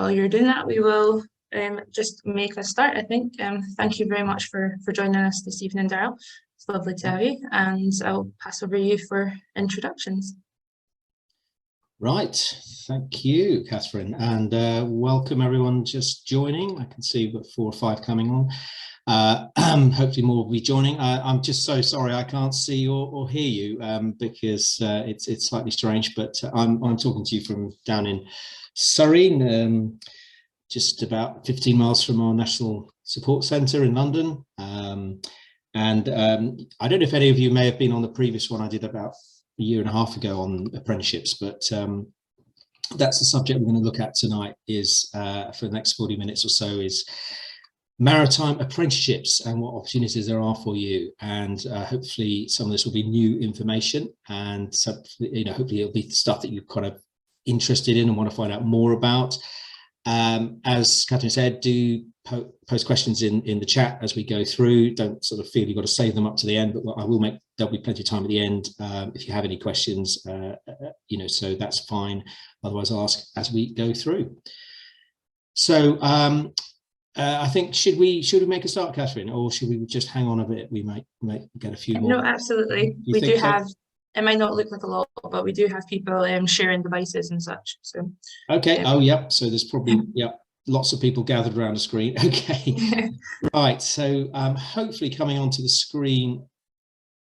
While you're doing that, we will just make a start, I think. Thank you very much for joining us this evening, Daryl. It's lovely to have you, and I'll pass over you for introductions. Right, thank you, Catherine, and welcome everyone just joining. I can see we've got 4 or 5 coming on. Hopefully more will be joining. I'm just so sorry I can't see or hear you because it's slightly strange, but I'm talking to you from down in Surrey, just about 15 miles from our National Support Centre in London. I don't know if any of you may have been on the previous one I did about a year and a half ago on apprenticeships, but that's the subject we're going to look at tonight is for the next 40 minutes or so is maritime apprenticeships and what opportunities there are for you. And hopefully some of this will be new information, and so, hopefully it'll be stuff that you're kind of interested in and want to find out more about. As Catherine said, do post questions in the chat as we go through. Don't sort of feel you've got to save them up to the end, but there'll be plenty of time at the end if you have any questions, so that's fine. Otherwise I'll ask as we go through. So I think should we make a start, Catherine, or should we just hang on a bit? We might get a few more. No, absolutely. We do have, it might not look like a lot, but we do have people sharing devices and such. So okay. Oh yeah, so there's probably lots of people gathered around a screen. Okay. Right, so hopefully coming onto the screen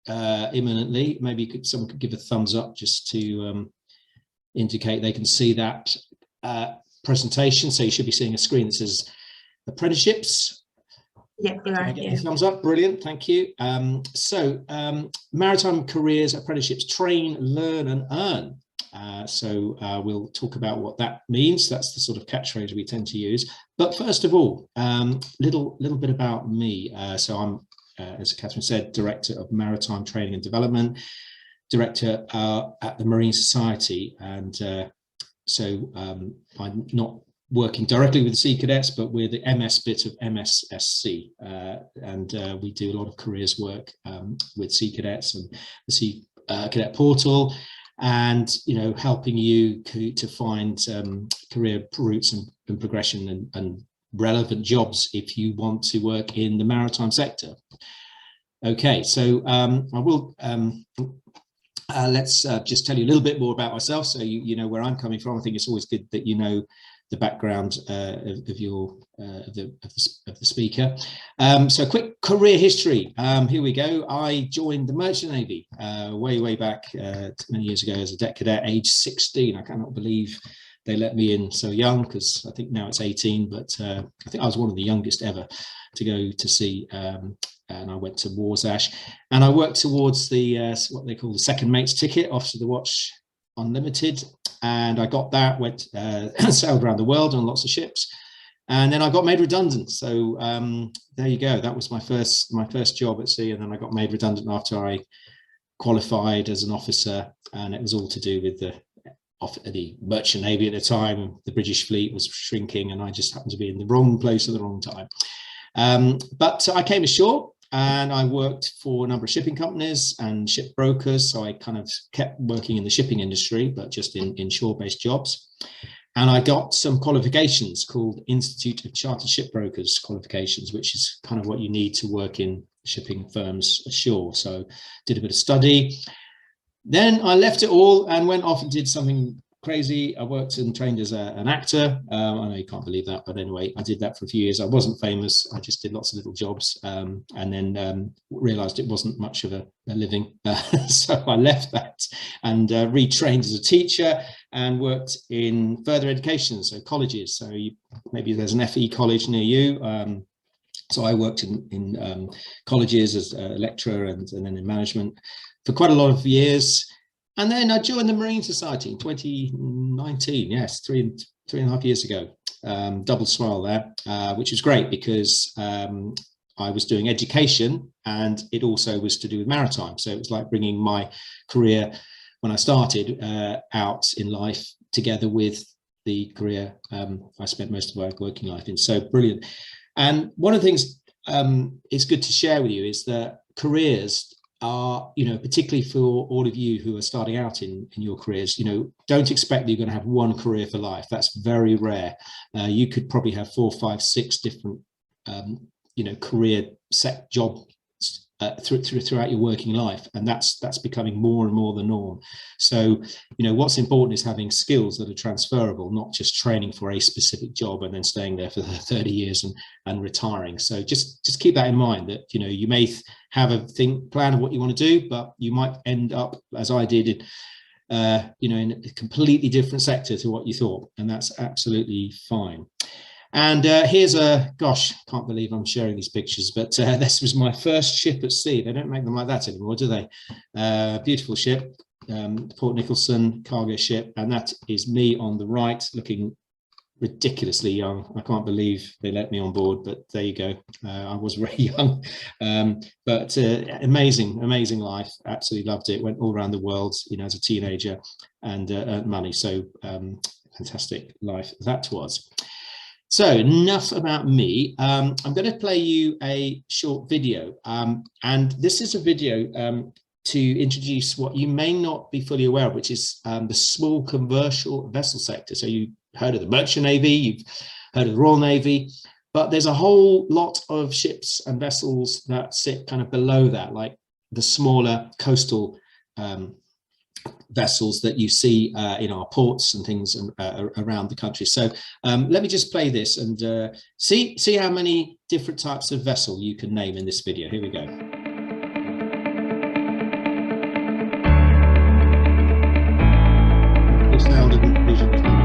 imminently. Maybe someone could give a thumbs up just to indicate they can see that presentation. So you should be seeing a screen that says apprenticeships. Yeah, we are. Yeah. Thumbs up, brilliant, thank you. Maritime careers apprenticeships: train, learn and earn. We'll talk about what that means. That's the sort of catchphrase we tend to use. But first of all, little bit about me. So I'm, as Catherine said, Director of Maritime Training and Development, Director at the Marine Society, and I'm not working directly with the Sea Cadets, but we're the MS bit of MSSC, and we do a lot of careers work with Sea Cadets and the Sea Cadet Portal, and helping you to find career routes and progression and relevant jobs if you want to work in the maritime sector. Okay, so I will let's just tell you a little bit more about myself, so you know where I'm coming from. I think it's always good that you know the background of the speaker. So a quick career history. Here we go. I joined the Merchant Navy way back many years ago as a deck cadet, age 16. I cannot believe they let me in so young, because I think now it's 18, but I think I was one of the youngest ever to go to sea. And I went to Warsash, and I worked towards the what they call the second mate's ticket, Officer of the Watch Unlimited, and I got that, went sailed around the world on lots of ships, and then I got made redundant. So there you go, that was my first job at sea, and then I got made redundant after I qualified as an officer, and it was all to do with the Merchant Navy at the time. The British fleet was shrinking, and I just happened to be in the wrong place at the wrong time. But I came ashore and I worked for a number of shipping companies and ship brokers. So I kind of kept working in the shipping industry, but just in shore-based jobs. And I got some qualifications called Institute of Chartered Shipbrokers qualifications, which is kind of what you need to work in shipping firms ashore. So did a bit of study. Then I left it all and went off and did something crazy. I worked and trained as an actor. I know you can't believe that, but anyway, I did that for a few years. I wasn't famous. I just did lots of little jobs, and then realized it wasn't much of a living. So I left that and retrained as a teacher and worked in further education, so colleges. So maybe there's an FE college near you. So I worked in colleges as a lecturer and then in management for quite a lot of years. And then I joined the Marine Society in 2019, yes, three and a half years ago. Double smile there, which was great because I was doing education and it also was to do with maritime. So it was like bringing my career when I started out in life together with the career I spent most of my working life in. So brilliant. And one of the things it's good to share with you is that careers are, particularly for all of you who are starting out in your careers, don't expect that you're going to have one career for life. That's very rare. You could probably have 4, 5, 6 different, career set job throughout your working life, and that's becoming more and more the norm. So what's important is having skills that are transferable, not just training for a specific job and then staying there for 30 years and retiring. So just keep that in mind, that you may have a plan of what you want to do, but you might end up, as I did, in a completely different sector to what you thought, and that's absolutely fine. And here's gosh, can't believe I'm sharing these pictures, but this was my first ship at sea. They don't make them like that anymore, do they? Beautiful ship, Port Nicholson cargo ship, and that is me on the right, looking ridiculously young. I can't believe they let me on board, but there you go. I was very young, but amazing life. Absolutely loved it. Went all around the world, as a teenager, and earned money. So fantastic life that was. So enough about me. I'm going to play you a short video, and this is a video to introduce what you may not be fully aware of, which is the small commercial vessel sector. So you heard of the Merchant Navy, you've heard of the Royal Navy, but there's a whole lot of ships and vessels that sit kind of below that, like the smaller coastal vessels that you see in our ports and things around the country. So let me just play this and see how many different types of vessel you can name in this video. Here we go. The sound of the vision.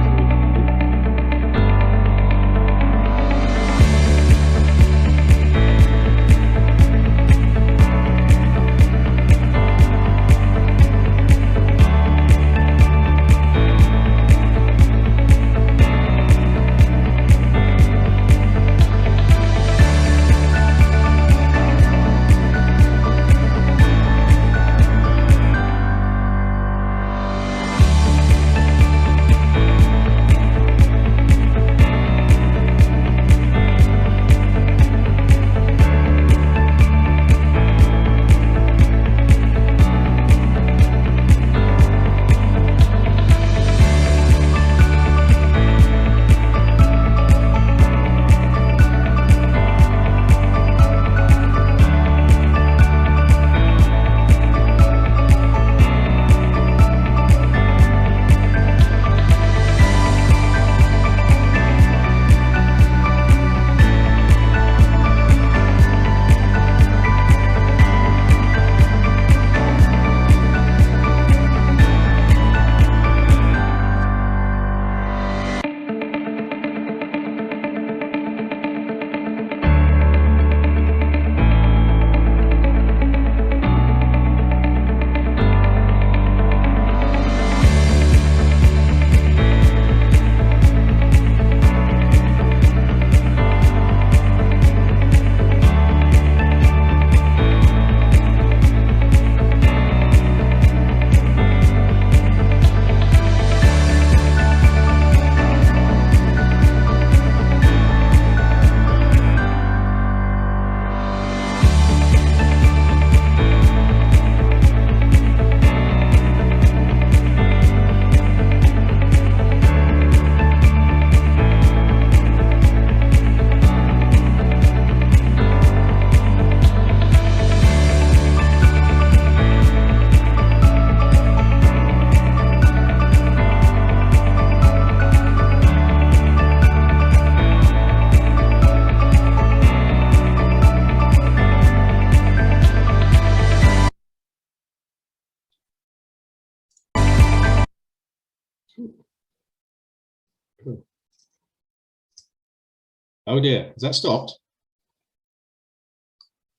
Oh dear, has that stopped?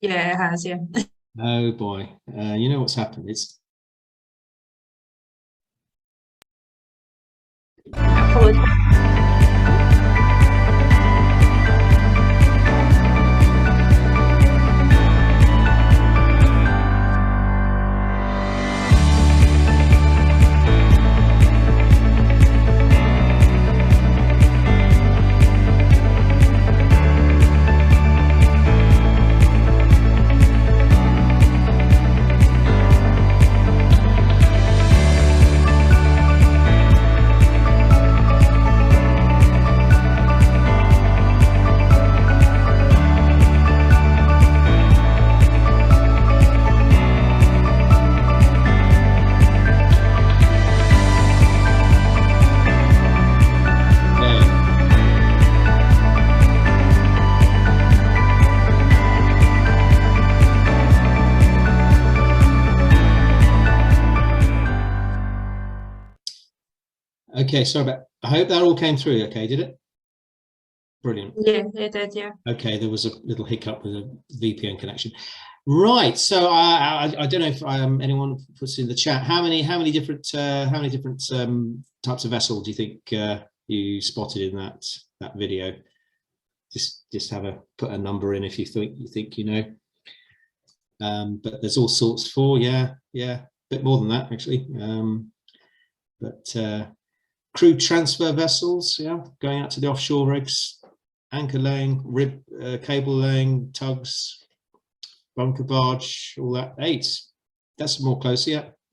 Yeah, it has, yeah. Oh boy, you know what's happened. It's Okay, sorry about. I hope that all came through. Okay, did it? Brilliant. Yeah, it did. Yeah. Okay, there was a little hiccup with a VPN connection. Right. So I don't know if anyone puts in the chat how many different types of vessel do you think you spotted in that video? Just have a put a number in if you think you know. But there's all sorts for a bit more than that actually. But crew transfer vessels, going out to the offshore rigs, anchor laying, cable laying, tugs, bunker barge, all that. 8. That's more close,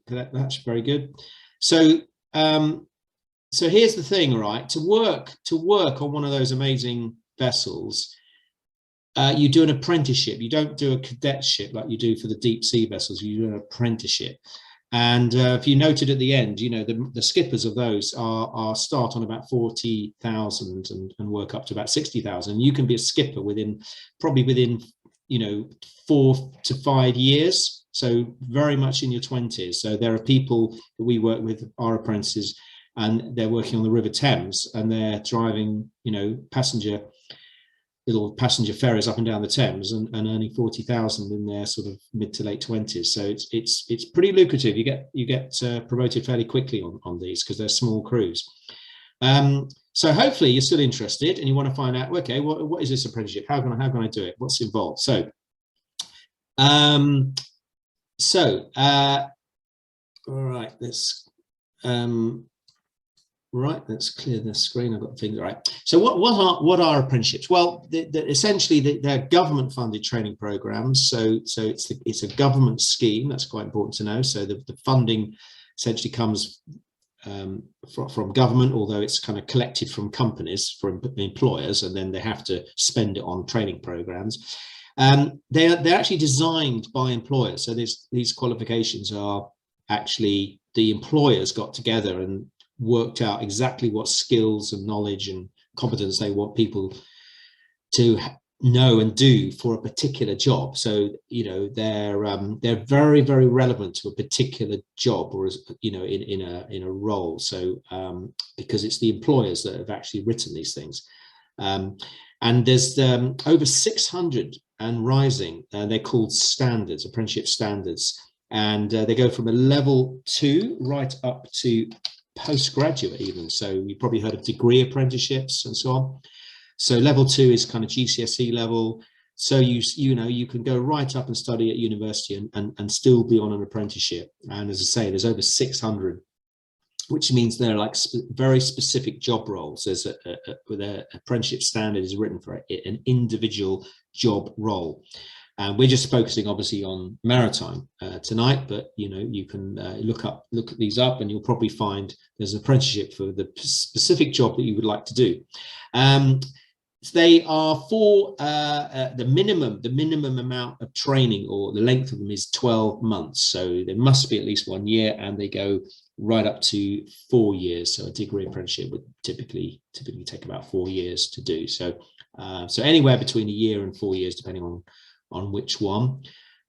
that's very good. So so here's the thing, right? To work on one of those amazing vessels, you do an apprenticeship. You don't do a cadetship like you do for the deep sea vessels. You do an apprenticeship. And if you noted at the end, the skippers of those are start on about 40,000 and work up to about 60,000. You can be a skipper probably within 4 to 5 years. So very much in your 20s. So there are people that we work with, our apprentices, and they're working on the River Thames, and they're driving, little passenger ferries up and down the Thames and earning 40,000 in their sort of mid to late 20s. So it's pretty lucrative. You get promoted fairly quickly on these because they're small crews. So hopefully you're still interested and you want to find out, okay, what is this apprenticeship? How can I do it? What's involved? So all right, let's clear the screen. I've got things right. So what are apprenticeships? Well, essentially they're government funded training programs. So it's a government scheme. That's quite important to know. So the funding essentially comes from government, although it's kind of collected from companies, from employers, and then they have to spend it on training programs. They're actually designed by employers. So these qualifications are actually the employers got together and worked out exactly what skills and knowledge and competence they want people to know and do for a particular job. So they're very, very relevant to a particular job, or in a role. So because it's the employers that have actually written these things, and there's over 600 and rising. They're called standards, apprenticeship standards, and they go from a level 2 right up to postgraduate even. So you probably heard of degree apprenticeships and so on. So level 2 is kind of GCSE level. So you can go right up and study at university and still be on an apprenticeship. And as I say, there's over 600, which means they're like very specific job roles. There's with an apprenticeship standard is written for an individual job role. And we're just focusing obviously on maritime tonight, but you can look at these up, and you'll probably find there's an apprenticeship for the specific job that you would like to do. They are for the minimum amount of training, or the length of them is 12 months. So there must be at least 1 year, and they go right up to 4 years. So a degree apprenticeship would typically take about 4 years to do. So anywhere between a year and 4 years, depending on which one.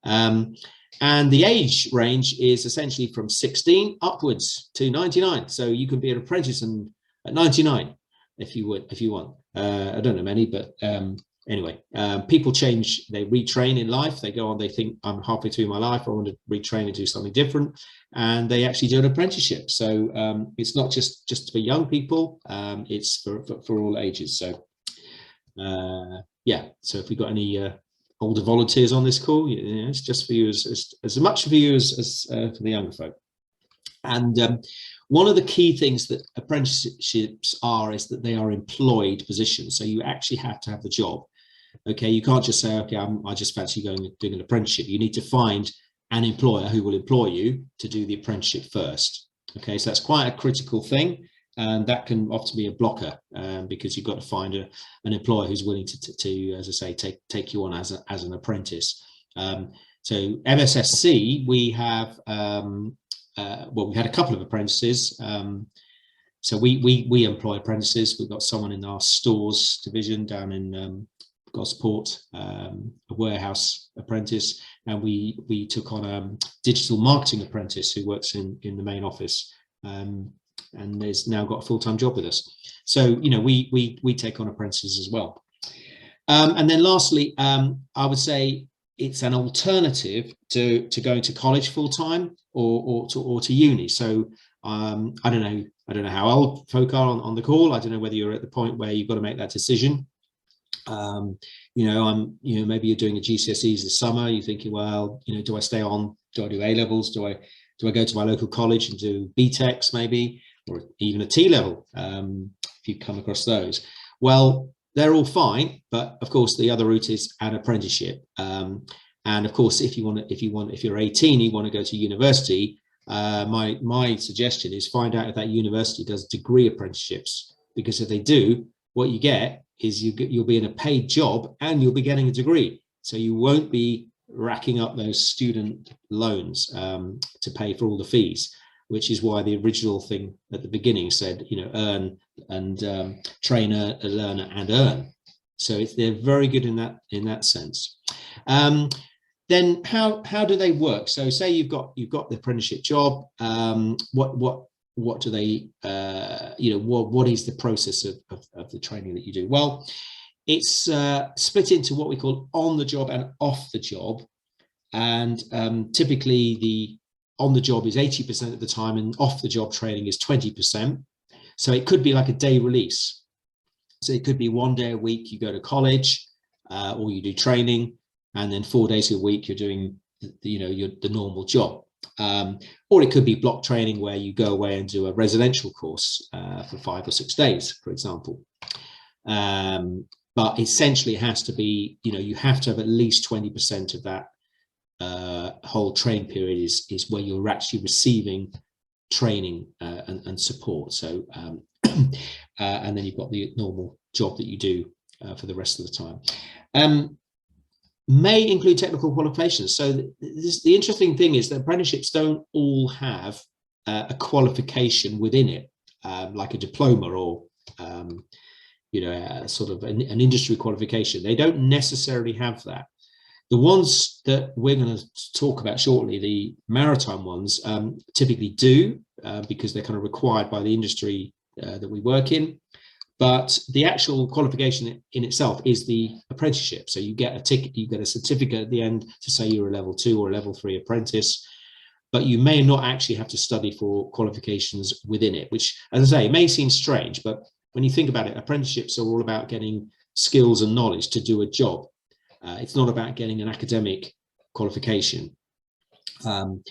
And the age range is essentially from 16 upwards to 99. So you can be an apprentice at 99 if you want. I don't know many, but anyway, people change, they retrain in life. They go on, they think, I'm halfway through my life, I want to retrain and do something different, and they actually do an apprenticeship. So it's not just for young people, it's for all ages. So so if we've got any older volunteers on this call, it's just for you, as much for you as for the younger folk. And one of the key things that apprenticeships is that they are employed positions. So you actually have to have the job. Okay, you can't just say, okay, I just fancy doing an apprenticeship. You need to find an employer who will employ you to do the apprenticeship first. Okay, so that's quite a critical thing, and that can often be a blocker because you've got to find an employer who's willing to as I say, take you on as an apprentice. So MSSC, we have we had a couple of apprentices. So we employ apprentices. We've got someone in our stores division down in Gosport, a warehouse apprentice, and we took on a digital marketing apprentice who works in the main office. and has now got a full-time job with us. So, you know, we take on apprentices as well. And then lastly, I would say it's an alternative to going to college full-time or to uni. So I don't know how old folk are on the call. I don't know whether you're at the point where you've got to make that decision. You know, maybe you're doing a GCSEs this summer. You're thinking, well, you know, do I stay on? Do I do A levels? Do I go to my local college and do BTECs maybe, or even a T level? If you come across those, well, they're all fine. But of course, the other route is an apprenticeship. And of course, if you're 18, you want to go to university. My suggestion is find out if that university does degree apprenticeships, because if they do, what you get is you'll be in a paid job and you'll be getting a degree. So you won't be racking up those student loans to pay for all the fees, which is why the original thing at the beginning said, you know, earn and train, learn and earn. So they're very good in that sense. Then how do they work? So say you've got the apprenticeship job. What do they, you know, what is the process of the training that you do? Well, it's split into what we call on the job and off the job. And typically the on the job is 80% of the time and off the job training is 20%. So it could be like a day release. So it could be 1 day a week you go to college or you do training, and then 4 days a week you're doing, you know, the normal job. Or it could be block training where you go away and do a residential course for 5 or 6 days, for example. But essentially it has to be, you know, you have to have at least 20% of that whole training period is where you're actually receiving training and support. So and then you've got the normal job that you do for the rest of the time. May include technical qualifications. So the interesting thing is that apprenticeships don't all have a qualification within it, like a diploma or you know, sort of an industry qualification. They don't necessarily have that. The ones that we're going to talk about shortly, the maritime ones, typically do because they're kind of required by the industry that we work in. But the actual qualification in itself is the apprenticeship. So you get a ticket, you get a certificate at the end to say you're a level 2 or a level 3 apprentice, but you may not actually have to study for qualifications within it, which, as I say, it may seem strange, but when you think about it, apprenticeships are all about getting skills and knowledge to do a job. It's not about getting an academic qualification. And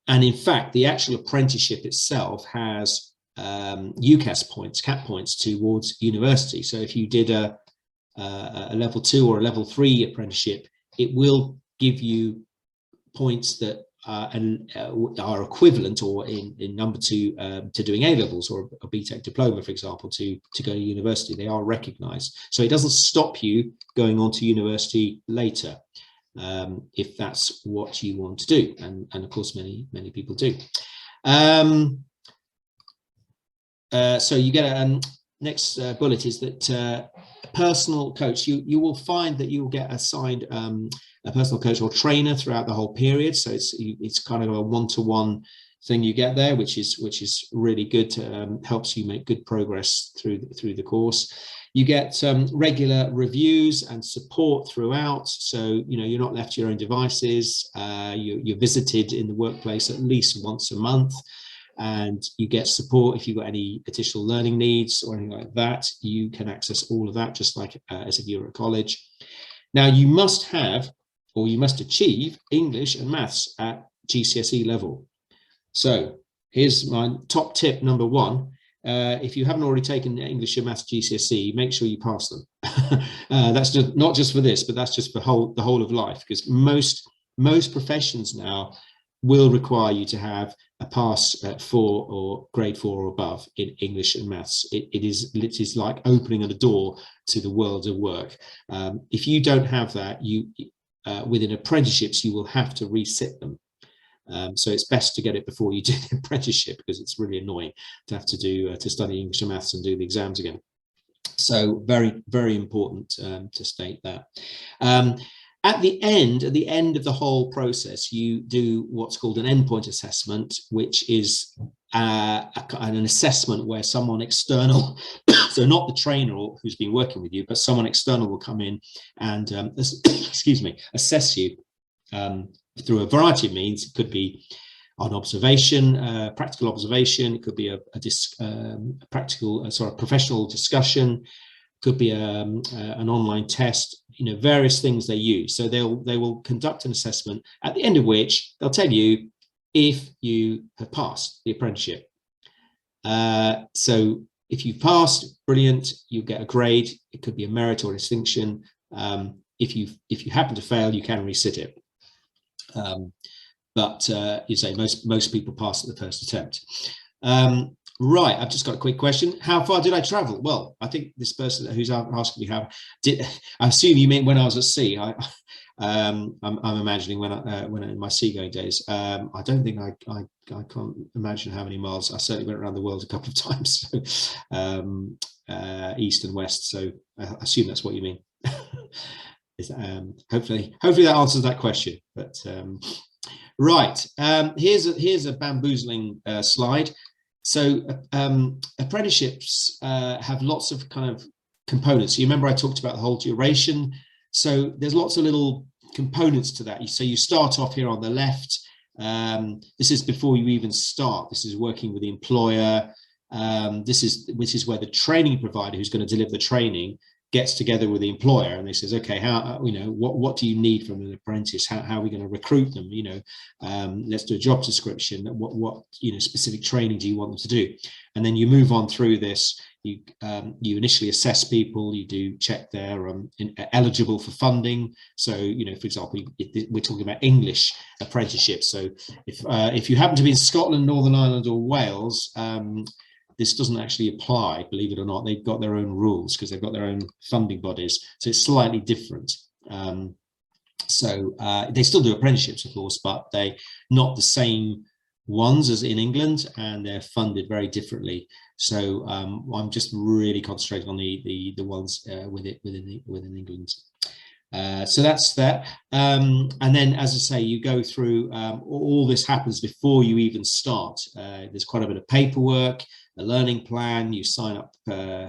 in fact, the actual apprenticeship itself has UCAS points, CAP points towards university. So if you did a level 2 or a level 3 apprenticeship, it will give you points that are equivalent or in number to doing A levels or a BTEC diploma, for example, to go to university. They are recognized. So it doesn't stop you going on to university later if that's what you want to do. And of course, many people do. So you get a next bullet is that personal coach. You will find that you will get assigned a personal coach or trainer throughout the whole period. So it's kind of a one-to-one thing you get there, which is really good. Helps you make good progress through the course. You get regular reviews and support throughout. So you know you're not left to your own devices. You're visited in the workplace at least once a month. And you get support if you've got any additional learning needs or anything like that. You can access all of that just like as if you were at college. Now you must have, or you must achieve, English and maths at GCSE level. So here's my top tip number 1. If you haven't already taken English and maths GCSE, make sure you pass them. That's just not just for this, but that's just for the whole of life, because most professions now will require you to have a pass at 4 or grade 4 or above in English and maths. It is literally like opening a door to the world of work. If you don't have that, within apprenticeships, you will have to resit them. So it's best to get it before you do the apprenticeship, because it's really annoying to have to study English and maths and do the exams again. So very, very important to state that. At the end of the whole process, you do what's called an endpoint assessment, which is an assessment where someone external, so not the trainer who's been working with you, but someone external will come in and excuse me, assess you through a variety of means. It could be on observation, practical observation. It could be a professional discussion. Could be an online test. You know, various things they use. So they will conduct an assessment, at the end of which they'll tell you if you have passed the apprenticeship. So if you've passed, brilliant, you get a grade. It could be a merit or a distinction. If you happen to fail, you can resit it. But you say most people pass at the first attempt. Right, I've just got a quick question. How far did I travel? Well, I think this person who's asking me I assume you mean when I was at sea. I'm imagining when in my seagoing days. I don't think I can't imagine how many miles. I certainly went around the world a couple of times, so, east and west. So I assume that's what you mean. Hopefully that answers that question. But right, here's a bamboozling slide. So apprenticeships have lots of kind of components. You remember I talked about the whole duration. So there's lots of little components to that. So you start off here on the left. This is before you even start. This is working with the employer. Which is where the training provider who's going to deliver the training gets together with the employer and they says, okay, how, you know, what do you need from an apprentice? How are we going to recruit them? You know, let's do a job description. What you know, specific training do you want them to do? And then you move on through this. You initially assess people. You do check they're eligible for funding. So, you know, for example, we're talking about English apprenticeships. So if you happen to be in Scotland, Northern Ireland, or Wales, this doesn't actually apply, believe it or not. They've got their own rules because they've got their own funding bodies. So it's slightly different. They still do apprenticeships, of course, but they're not the same ones as in England, and they're funded very differently. So I'm just really concentrating on the ones within England. So that's that. And then, as I say, you go through, all this happens before you even start. There's quite a bit of paperwork, a learning plan, you sign up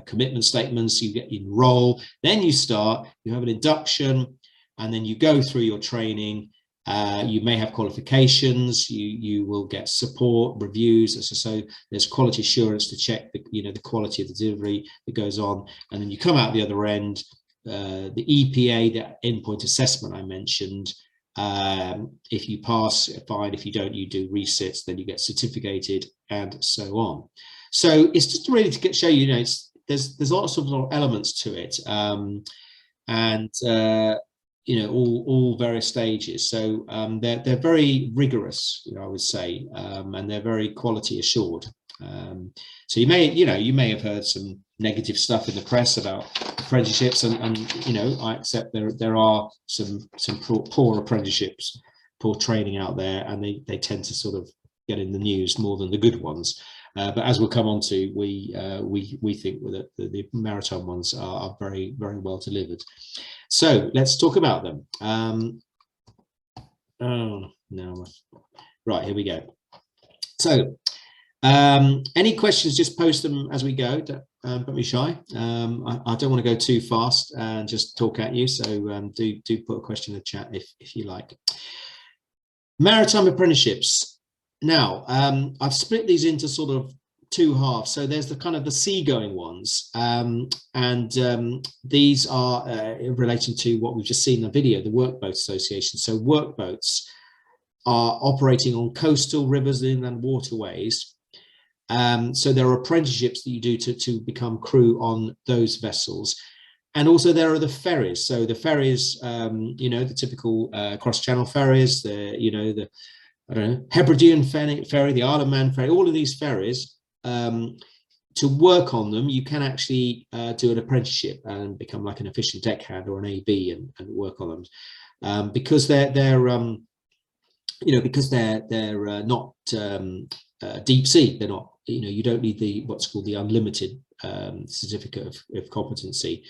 commitment statements, you get enroll, then you start, you have an induction, and then you go through your training. You may have qualifications, you will get support, reviews, so there's quality assurance to check the quality of the delivery that goes on, and then you come out the other end. The EPA, the endpoint assessment I mentioned, if you pass, fine. If you don't, you do resits, then you get certificated, and so on. So it's just really to show you, there's lots of little elements to it, and all various stages. So they're very rigorous, I would say, and they're very quality assured. So you may have heard some negative stuff in the press about apprenticeships, and I accept there are some poor apprenticeships, poor training out there, and they tend to sort of get in the news more than the good ones. But as we'll come on to, we think that the maritime ones are very, very well delivered. So let's talk about them. Oh no, right, here we go. So any questions, just post them as we go. Don't be shy. I don't want to go too fast and just talk at you, so do put a question in the chat if you like. Maritime apprenticeships. Now, I've split these into sort of two halves. So there's the kind of the seagoing ones, and these are relating to what we've just seen in the video, the Workboat Association. So workboats are operating on coastal rivers and inland waterways. So there are apprenticeships that you do to become crew on those vessels. And also there are the ferries. So the ferries, the typical cross-channel ferries, the Hebridean ferry, the Isle of Man ferry, all of these ferries, to work on them, you can actually do an apprenticeship and become like an efficient deckhand or an AB and work on them, because they're not deep sea. They're not, you don't need what's called the unlimited certificate of competency.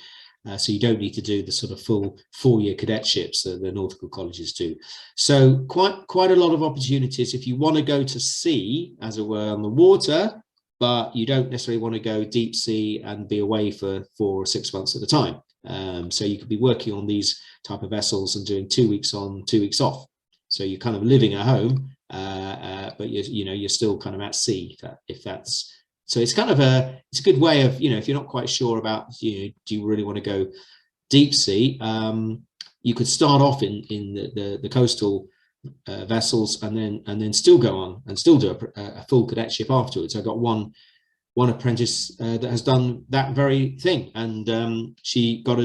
So you don't need to do the sort of full 4-year cadetships that the nautical colleges do. So quite a lot of opportunities if you want to go to sea, as it were, on the water, but you don't necessarily want to go deep sea and be away for 4 or 6 months at a time. So you could be working on these type of vessels and doing 2 weeks on, 2 weeks off. So you're kind of living at home, but you're still kind of at sea. If that's so, it's kind of it's a good way of, if you're not quite sure about, do you really want to go deep sea? You could start off in the coastal vessels and then still go on and still do a full cadetship afterwards. I got one apprentice that has done that very thing, and she got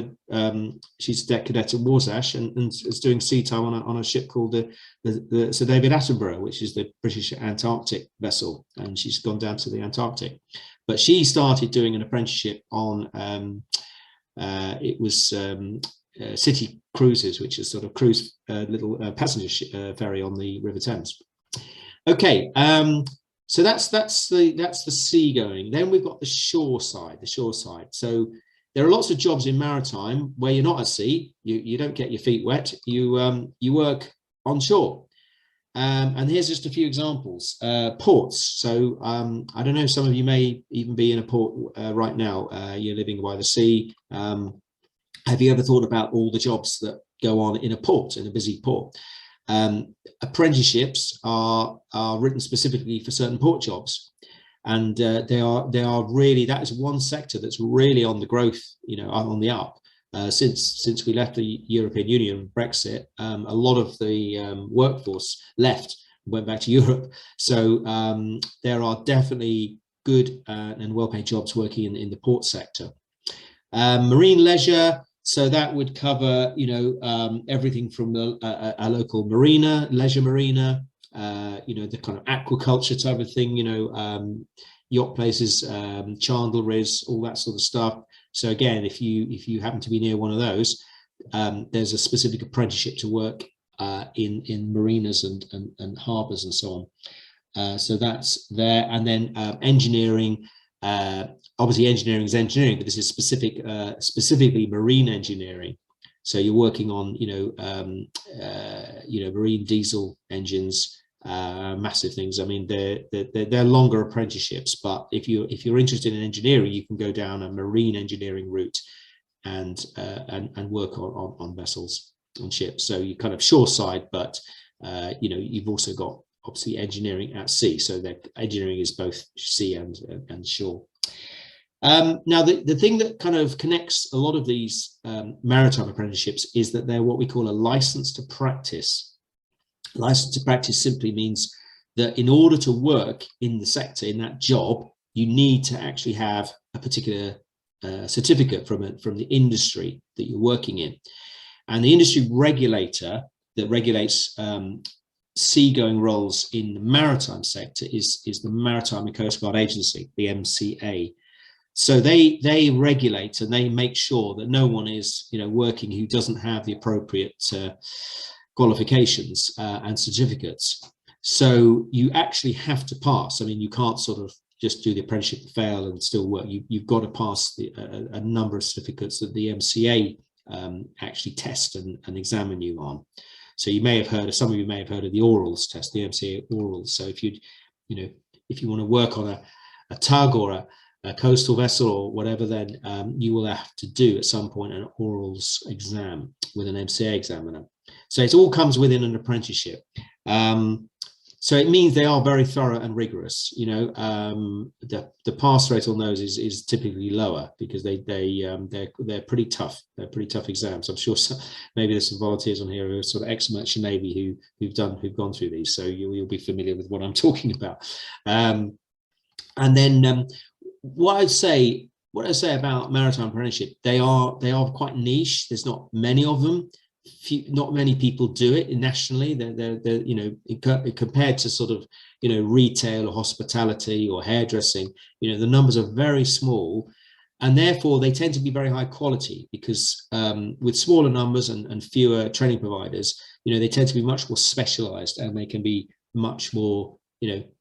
she's a deck cadet at Warsash and is doing sea time on a ship called the Sir David Attenborough, which is the British Antarctic vessel, and she's gone down to the Antarctic. But she started doing an apprenticeship on it was City Cruises, which is sort of cruise little passenger ferry on the River Thames. Okay. So that's the seagoing. Then we've got the shore side. So there are lots of jobs in maritime where you're not at sea. You don't get your feet wet. You work on shore. And here's just a few examples. Ports. So I don't know. Some of you may even be in a port right now. You're living by the sea. Have you ever thought about all the jobs that go on in a port, in a busy port? Apprenticeships are written specifically for certain port jobs, and they are really, that is one sector that's really on the growth, on the up. Since we left the European Union, Brexit, a lot of the workforce left, went back to Europe. So there are definitely good and well-paid jobs working in the port sector. Marine leisure. So that would cover, everything from a local marina, leisure marina, the kind of aquaculture type of thing, yacht places, chandleries, all that sort of stuff. So again, if you happen to be near one of those, there's a specific apprenticeship to work in marinas and harbours and so on. So that's there. And then engineering. Obviously engineering is engineering, but this is specifically marine engineering. So you're working on, marine diesel engines, massive things. I mean, they're longer apprenticeships, but if you're interested in engineering, you can go down a marine engineering route and work on vessels and ships. So you kind of shore side, but you've also got obviously engineering at sea. So that engineering is both sea and shore. Now, the thing that kind of connects a lot of these maritime apprenticeships is that they're what we call a license to practice. License to practice simply means that in order to work in the sector, in that job, you need to actually have a particular certificate from the industry that you're working in. And the industry regulator that regulates seagoing roles in the maritime sector is the Maritime and Coast Guard Agency, the MCA. So they regulate and they make sure that no one is, working who doesn't have the appropriate qualifications and certificates. So you actually have to pass. I mean, you can't sort of just do the apprenticeship and fail and still work. You've got to pass a number of certificates that the MCA actually test and examine you on. So you may have heard of, some of you may have heard of the orals test, the MCA orals. So if you want to work on a tug or a coastal vessel or whatever, then you will have to do at some point an orals exam with an MCA examiner. So it all comes within an apprenticeship. So it means they are very thorough and rigorous. The pass rate on those is typically lower because they're pretty tough. They're pretty tough exams. I'm sure maybe there's some volunteers on here who are sort of ex-merchant Navy who've gone through these. So you'll be familiar with what I'm talking about. And then what I say about maritime apprenticeship, they are quite niche. There's not many of them. Not many people do it nationally. They're compared to sort of retail or hospitality or hairdressing, the numbers are very small, and therefore they tend to be very high quality because with smaller numbers and fewer training providers, they tend to be much more specialized and they can be much more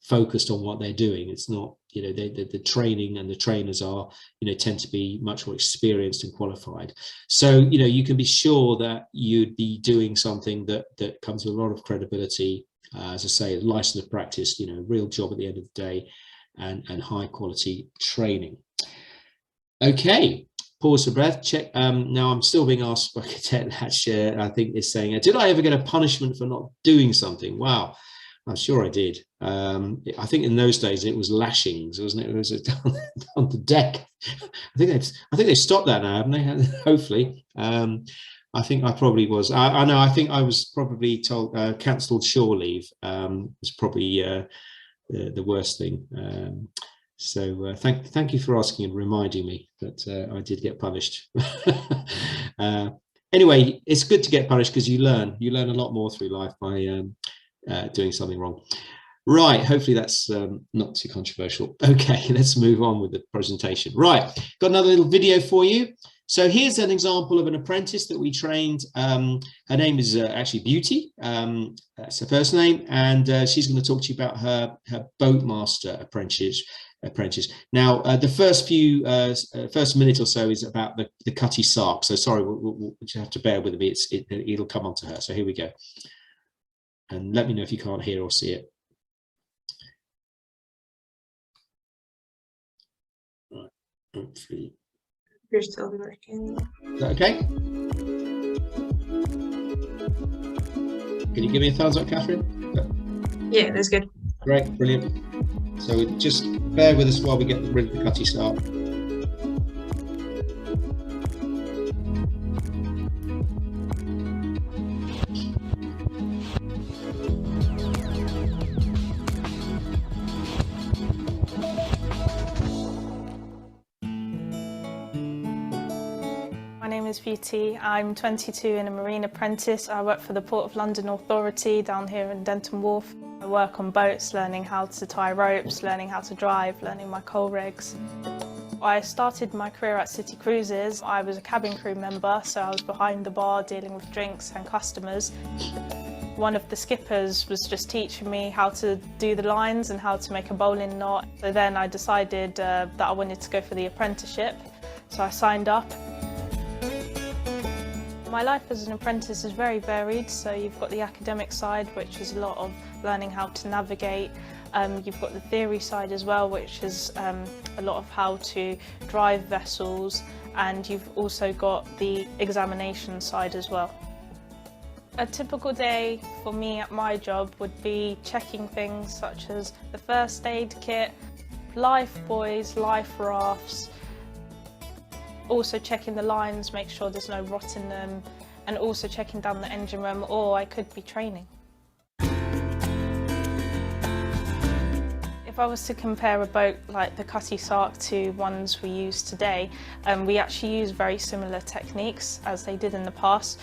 focused on what they're doing. It's not the training and the trainers are, tend to be much more experienced and qualified. So, you can be sure that you'd be doing something that comes with a lot of credibility. As I say, license of practice, real job at the end of the day, and high quality training. Okay, pause for breath. Check. Now I'm still being asked by Cadet Latch, I think is saying, did I ever get a punishment for not doing something? Wow, I'm sure I did. I think in those days it was lashings, wasn't it? It was on the deck. I think they've stopped that now, haven't they? Hopefully. I think I probably was. I know. I think I was probably told cancelled shore leave was probably the worst thing. So thank you for asking and reminding me that I did get punished. Anyway, it's good to get punished because you learn a lot more through life by doing something wrong. Right, hopefully that's not too controversial. Okay, let's move on with the presentation. Right, got another little video for you. So here's an example of an apprentice that we trained. Her name is actually Beauty. That's her first name, and she's going to talk to you about her boatmaster apprentice. Now, the first minute or so is about the Cutty Sark. So sorry, we'll have to bear with me. It'll come on to her. So here we go. And let me know if you can't hear or see it. Right, hopefully. You're still working. Is that okay? Can you give me a thumbs up, Catherine? Yeah, that's good. Great, brilliant. So just bear with us while we get rid of the Cutty Sark. My name is Beauty. I'm 22 and a marine apprentice. I work for the Port of London Authority down here in Denton Wharf. I work on boats, learning how to tie ropes, learning how to drive, learning my coal rigs. I started my career at City Cruises. I was a cabin crew member, so I was behind the bar dealing with drinks and customers. One of the skippers was just teaching me how to do the lines and how to make a bowline knot. So then I decided that I wanted to go for the apprenticeship, so I signed up. My life as an apprentice is very varied, so you've got the academic side, which is a lot of learning how to navigate. You've got the theory side as well, which is a lot of how to drive vessels, and you've also got the examination side as well. A typical day for me at my job would be checking things such as the first aid kit, life buoys, life rafts, also checking the lines, make sure there's no rot in them, and also checking down the engine room, or I could be training. If I was to compare a boat like the Cutty Sark to ones we use today, we actually use very similar techniques as they did in the past,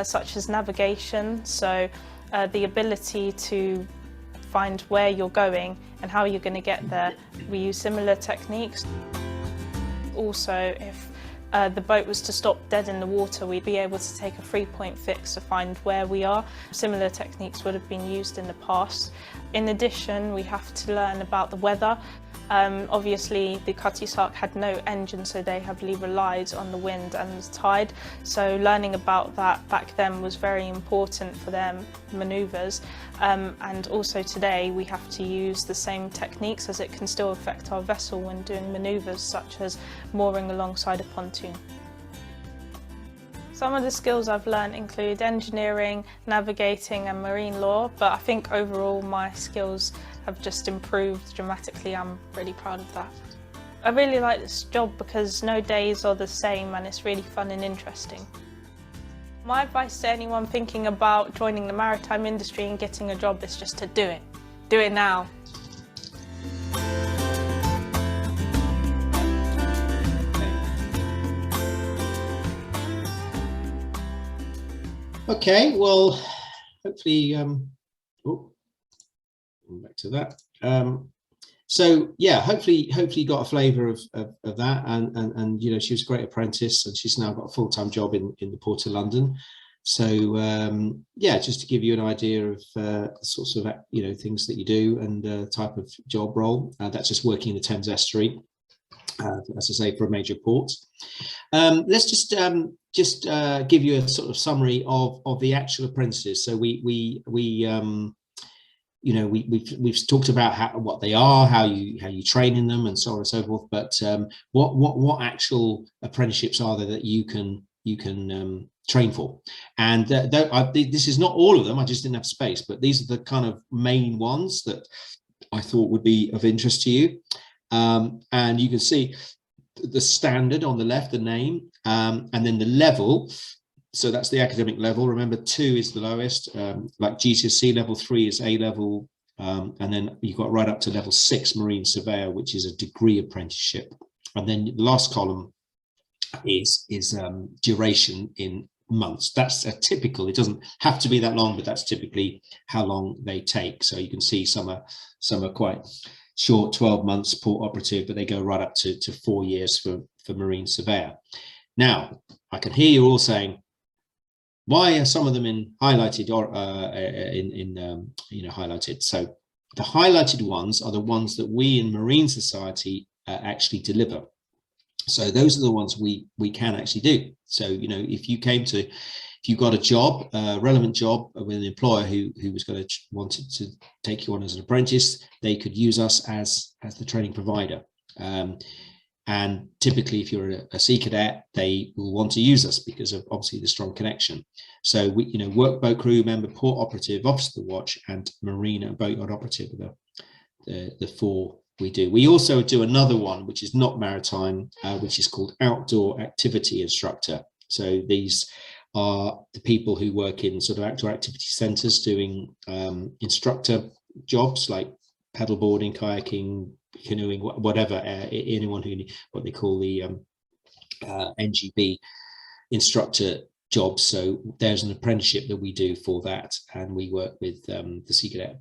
such as navigation, so the ability to find where you're going and how you're going to get there. We use similar techniques. Also, if the boat was to stop dead in the water, we'd be able to take a 3-point fix to find where we are. Similar techniques would have been used in the past. In addition, we have to learn about the weather. Obviously, the Cutty Sark had no engine, so they heavily relied on the wind and the tide. So learning about that back then was very important for their manoeuvres. And also today, we have to use the same techniques, as it can still affect our vessel when doing manoeuvres such as mooring alongside a pontoon. Some of the skills I've learned include engineering, navigating and marine law, but I think overall my skills have just improved dramatically. I'm really proud of that. I really like this job because no days are the same and it's really fun and interesting. My advice to anyone thinking about joining the maritime industry and getting a job is just to do it. Do it now. Okay, well, hopefully, back to that. So yeah, hopefully you got a flavour of that, and you know, she was a great apprentice, and she's now got a full-time job in the Port of London. Yeah, just to give you an idea of sorts of things that you do and type of job role. That's just working in the Thames Estuary, as I say, for a major port. Let's just give you a sort of summary of the actual apprentices. So we've talked about what they are, how you train in them, and so on and so forth. But what actual apprenticeships are there that you can train for? And this is not all of them. I just didn't have space, but these are the kind of main ones that I thought would be of interest to you. And you can see the standard on the left, the name, and then the level. So that's the academic level. Remember, 2 is the lowest, like GCSE. Level 3 is A level, and then you've got right up to level 6 marine surveyor, which is a degree apprenticeship. And then the last column is duration in months. That's a typical. It doesn't have to be that long, but that's typically how long they take. So you can see some are quite short, 12 months port operative, but they go right up to 4 years for marine surveyor. Now, I can hear you all saying, why are some of them highlighted or highlighted? So the highlighted ones are the ones that we in Marine Society actually deliver. So those are the ones we can actually do. So, if you got a job, a relevant job with an employer who was wanted to take you on as an apprentice, they could use us as the training provider. And typically, if you're a Sea Cadet, they will want to use us because of obviously the strong connection. So we, workboat crew member, port operative, officer of the watch, and marine and boatyard operative are the 4 we do. We also do another one, which is not maritime, which is called outdoor activity instructor. So these are the people who work in sort of outdoor activity centres doing instructor jobs like paddleboarding, kayaking, canoeing, whatever. Anyone who what they call the NGB instructor jobs. So there's an apprenticeship that we do for that, and we work with the Sea Cadet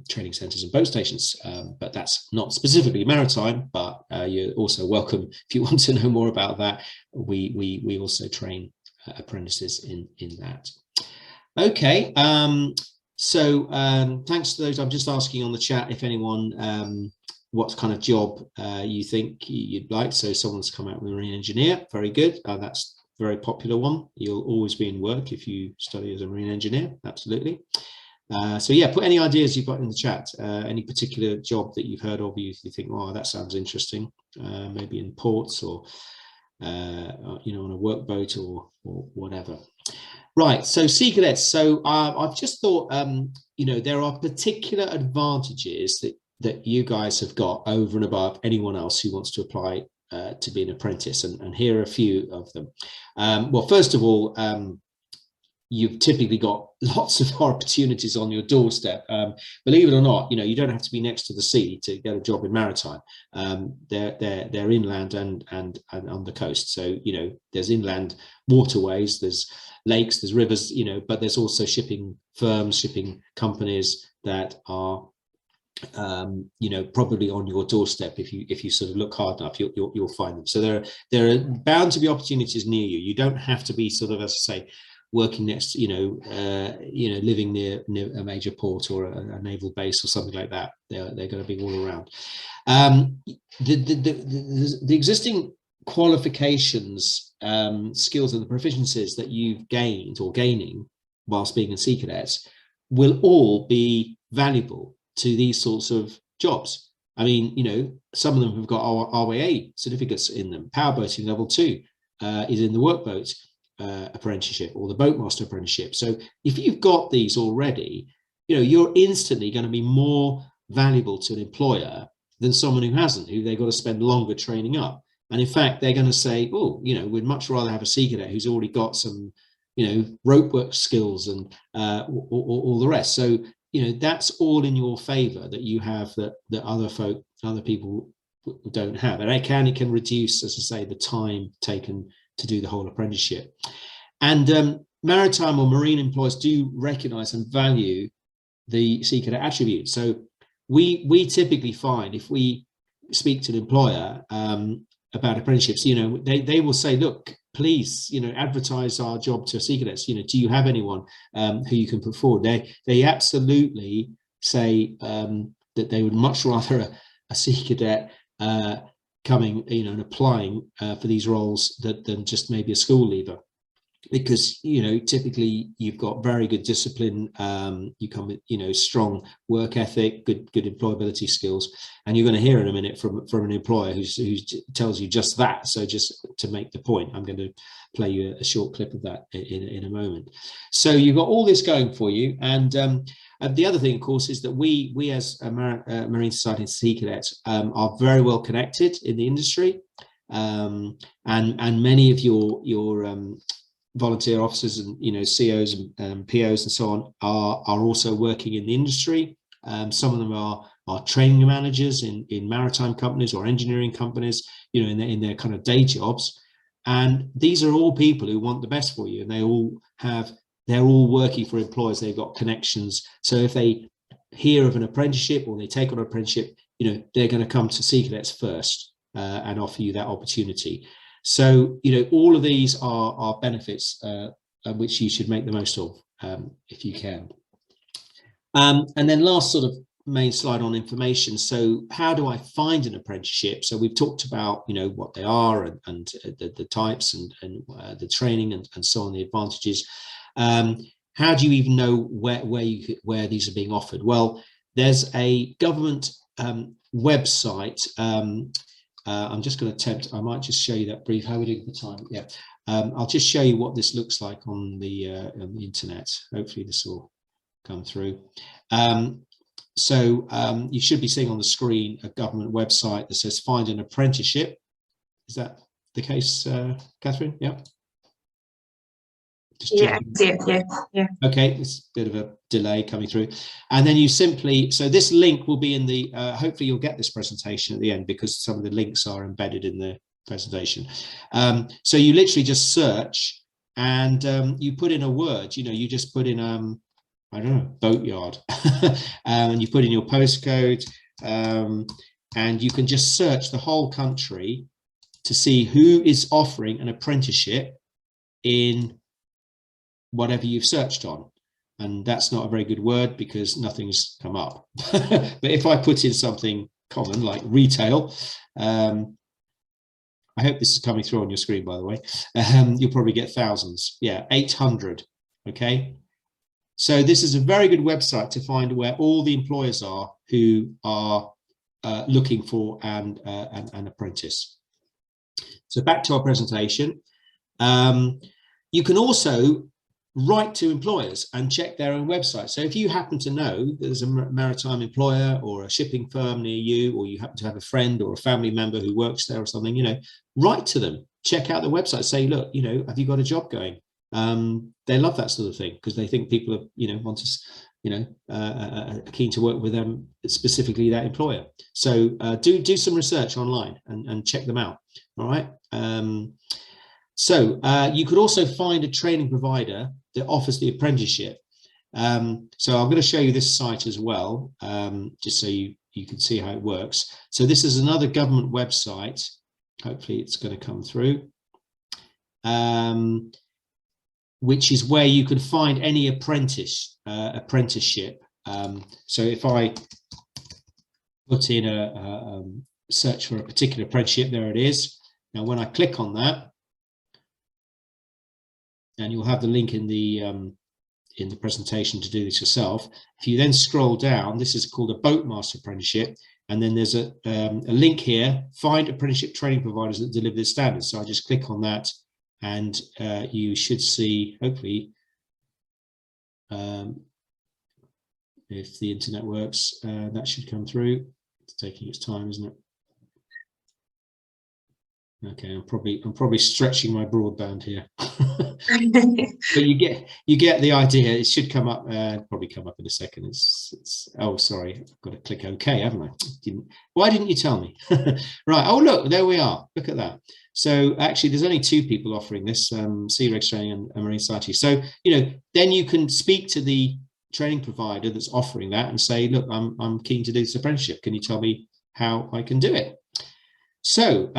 training centres and boat stations. But that's not specifically maritime, but you're also welcome if you want to know more about that. We also train apprentices in that. Okay, so thanks to those. I'm just asking on the chat if anyone what kind of job you think you'd like. So someone's come out with a marine engineer. Very good. That's a very popular one. You'll always be in work if you study as a marine engineer. Absolutely. So yeah, put any ideas you've got in the chat. Any particular job that you've heard of, you think, oh, that sounds interesting. Maybe in ports or on a workboat or whatever. Right, so Sea Cadets. So I've just thought, there are particular advantages that you guys have got over and above anyone else who wants to apply to be an apprentice, and here are a few of them. Well, first of all, you've typically got lots of opportunities on your doorstep. Believe it or not, you don't have to be next to the sea to get a job in maritime. They're inland and on the coast. So, there's inland waterways, there's lakes, there's rivers, but there's also shipping firms, shipping companies that are probably on your doorstep. If you sort of look hard enough, you'll find them. So there are bound to be opportunities near you. You don't have to be sort of, as I say, working next, living near a major port or a naval base or something like that. They're going to be all around. The existing qualifications, skills, and the proficiencies that you've gained or gaining whilst being a Sea Cadet will all be valuable to these sorts of jobs. I mean, some of them have got RWA certificates in them. Powerboating level 2 is in the workboat apprenticeship or the boatmaster apprenticeship. So if you've got these already, you're instantly going to be more valuable to an employer than someone who hasn't, who they've got to spend longer training up. And in fact, they're going to say, oh, we'd much rather have a Sea Cadet who's already got some, rope work skills and all the rest. So that's all in your favor that you have that other people don't have. And it can reduce, as I say, the time taken to do the whole apprenticeship. And maritime or marine employers do recognize and value the Sea Cadet attribute. So we typically find, if we speak to an employer, about apprenticeships, you know, they will say, look, please, you know, advertise our job to Sea Cadets. You know, do you have anyone who you can put forward? They absolutely say that they would much rather a Sea Cadet coming, you know, and applying for these roles than just maybe a school leaver. Because, you know, typically you've got very good discipline, you come with, you know, strong work ethic, good employability skills, and you're going to hear in a minute from an employer who tells you just that. So just to make the point, I'm going to play you a short clip of that in a moment. So you've got all this going for you, and the other thing, of course, is that we as a Marine Society and Sea Cadets are very well connected in the industry, and many of your volunteer officers and, you know, COs and POs and so on are also working in the industry. Some of them are training managers in maritime companies or engineering companies, you know, in their kind of day jobs. And these are all people who want the best for you, and they're all working for employers. They've got connections. So if they hear of an apprenticeship or they take on an apprenticeship, you know, they're going to come to Sea Cadets first and offer you that opportunity. So, you know, all of these are benefits which you should make the most of if you can. And then last sort of main slide on information. So how do I find an apprenticeship? So we've talked about, you know, what they are and the types and the training and so on, the advantages. How do you even know where these are being offered? Well, there's a government website. I'm just going to attempt, I might just show you that brief. How are we doing for time? Yeah. I'll just show you what this looks like on the internet. Hopefully this will come through. So you should be seeing on the screen a government website that says find an apprenticeship. Is that the case, Catherine? Yeah. Yeah, yeah. Okay, it's a bit of a delay coming through. And then you simply, so this link will be in the, hopefully you'll get this presentation at the end because some of the links are embedded in the presentation. So you literally just search and you put in a word, you know, you just put in, I don't know, boatyard, and you put in your postcode, and you can just search the whole country to see who is offering an apprenticeship in whatever you've searched on. And that's not a very good word because nothing's come up. But if I put in something common like retail, I hope this is coming through on your screen, by the way, you'll probably get thousands. Yeah, 800. Okay. So this is a very good website to find where all the employers are who are looking for an apprentice. So back to our presentation. You can also write to employers and check their own website. So if you happen to know there's a maritime employer or a shipping firm near you, or you happen to have a friend or a family member who works there or something, you know, write to them, check out the website, say, look, you know, have you got a job going? They love that sort of thing because they think people are, you know, want to, you know, keen to work with them, specifically that employer. So do some research online and check them out. All right. So you could also find a training provider that offers the apprenticeship. So I'm going to show you this site as well, just so you can see how it works. So this is another government website. Hopefully it's going to come through, which is where you can find any apprenticeship. So if I put in a search for a particular apprenticeship, there it is. Now, when I click on that, and you'll have the link in the presentation to do this yourself. If you then scroll down, this is called a Boatmaster apprenticeship, and then there's a link here, find apprenticeship training providers that deliver the standards. So I just click on that, and you should see, hopefully, if the internet works, that should come through. It's taking its time, isn't it? Okay, I'm probably stretching my broadband here, but you get the idea. It should come up. Probably come up in a second. It's oh, sorry, I've got to click OK, haven't I? Why didn't you tell me? Right. Oh, look, there we are. Look at that. So actually, there's only 2 people offering this: Sea Regs Training and Marine Society. So you know, then you can speak to the training provider that's offering that and say, look, I'm keen to do this apprenticeship. Can you tell me how I can do it? So,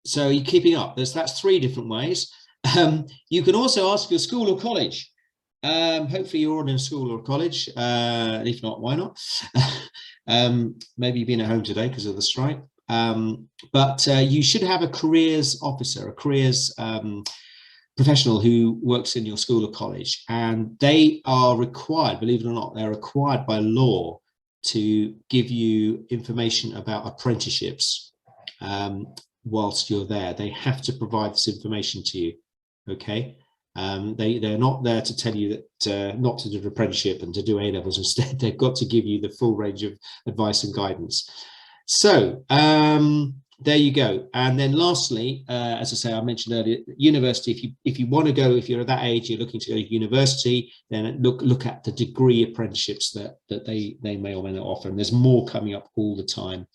so you're keeping up. That's 3 different ways. You can also ask your school or college. Hopefully you're all in a school or college. If not, why not? Maybe you've been at home today because of the strike. But you should have a careers officer, a careers professional who works in your school or college, and they are required, believe it or not, they're required by law to give you information about apprenticeships whilst you're there. They have to provide this information to you, okay? They're not there to tell you that not to do an apprenticeship and to do A-levels. Instead, they've got to give you the full range of advice and guidance. So there you go. And then lastly, as I say, I mentioned earlier, university, if you want to go, if you're at that age, you're looking to go to university, then look at the degree apprenticeships that they may or may not offer. And there's more coming up all the time.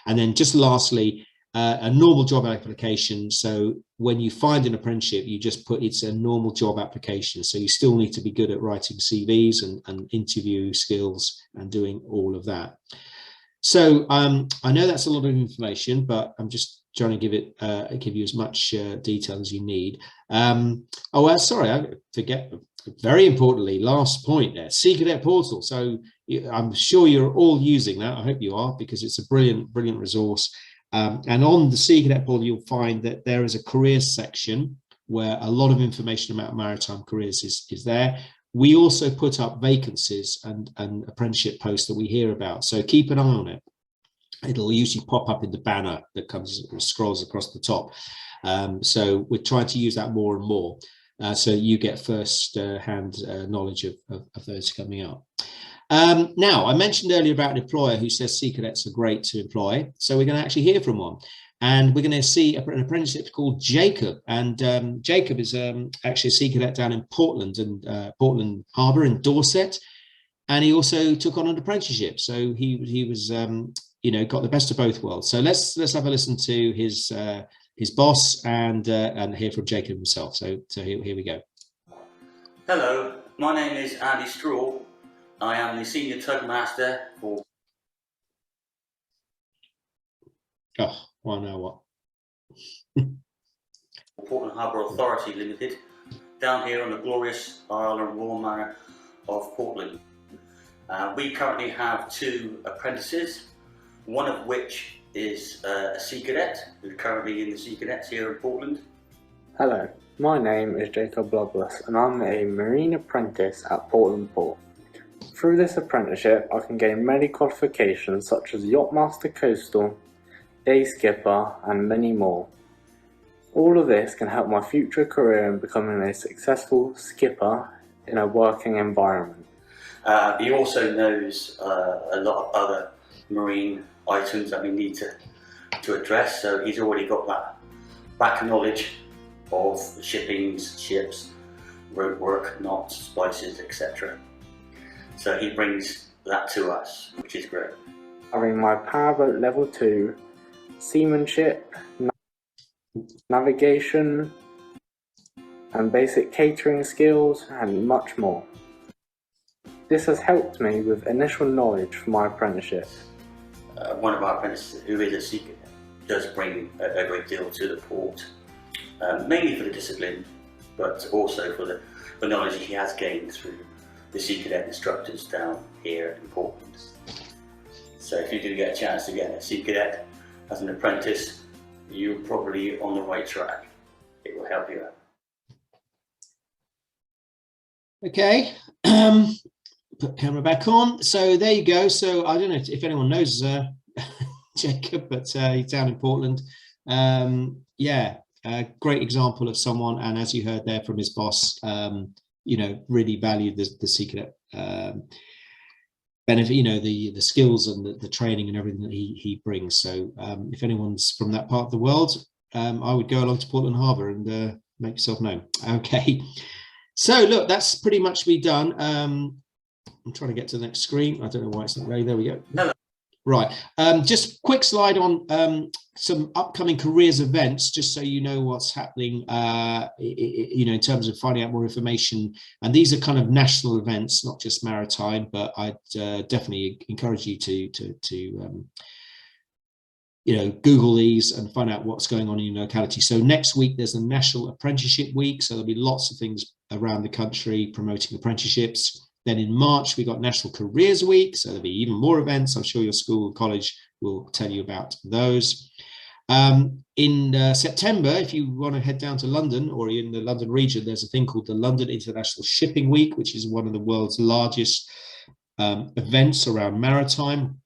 And then just lastly, a normal job application. So when you find an apprenticeship, you just put it's a normal job application. So you still need to be good at writing CVs and interview skills and doing all of that. So I know that's a lot of information, but I'm just trying to give you as much detail as you need. Sorry, I forget. Very importantly, last point there, Sea Cadet portal. So I'm sure you're all using that. I hope you are, because it's a brilliant resource. And on the Sea Cadet portal, you'll find that there is a careers section where a lot of information about maritime careers is there. We also put up vacancies and apprenticeship posts that we hear about. So keep an eye on it. It'll usually pop up in the banner that scrolls across the top. So we're trying to use that more and more. So you get first-hand knowledge of those coming up. Now, I mentioned earlier about an employer who says Sea Cadets are great to employ. So we're going to actually hear from one. And we're going to see an apprenticeship called Jacob. And Jacob is actually a Sea Cadet down in Portland and Portland Harbour in Dorset. And he also took on an apprenticeship. So he was, you know, got the best of both worlds. So let's have a listen to his boss and hear from Jacob himself. So here we go. Hello, my name is Andy Straw. I am the Senior Tug Master for... Oh, well, now what? Portland Harbour Authority Limited, down here on the glorious Isle and Royal Manor of Portland. We currently have 2 apprentices, one of which is a Sea Cadet, who's currently in the Sea Cadets here in Portland. Hello, my name is Jacob Bloodless and I'm a Marine Apprentice at Portland Port. Through this apprenticeship I can gain many qualifications such as Yachtmaster Coastal, Day Skipper and many more. All of this can help my future career in becoming a successful skipper in a working environment. He also knows a lot of other marine items that we need to address, so he's already got that back knowledge of shippings, ships, road work, knots, spices, etc. So he brings that to us, which is great. Having my powerboat level 2, seamanship, navigation and basic catering skills and much more. This has helped me with initial knowledge for my apprenticeship. One of our apprentices, who is a Sea Cadet, does bring a great deal to the port, mainly for the discipline, but also for the knowledge he has gained through the Sea Cadet instructors down here in Portland. So if you do get a chance to get a Sea Cadet as an apprentice, you're probably on the right track. It will help you out. Okay, put camera back on. So there you go. So I don't know if anyone knows Jacob, but he's down in Portland. Yeah, a great example of someone, and as you heard there from his boss, you know, really valued the Sea Cadet benefit, you know, the skills and the training and everything that he brings. So if anyone's from that part of the world, I would go along to Portland Harbour and make yourself known. Okay, so look, that's pretty much me done. I'm trying to get to the next screen. I don't know why it's not going. There we go. Hello. Right, just quick slide on some upcoming careers events, just so you know what's happening, you know, in terms of finding out more information. And these are kind of national events, not just maritime, but I'd definitely encourage you to Google these and find out what's going on in your locality. So next week there's a National Apprenticeship Week, so there'll be lots of things around the country promoting apprenticeships. Then in March we got National Careers Week, so there'll be even more events. I'm sure your school or college will tell you about those. In September, if you want to head down to London or in the London region, there's a thing called the London International Shipping Week, which is one of the world's largest events around maritime.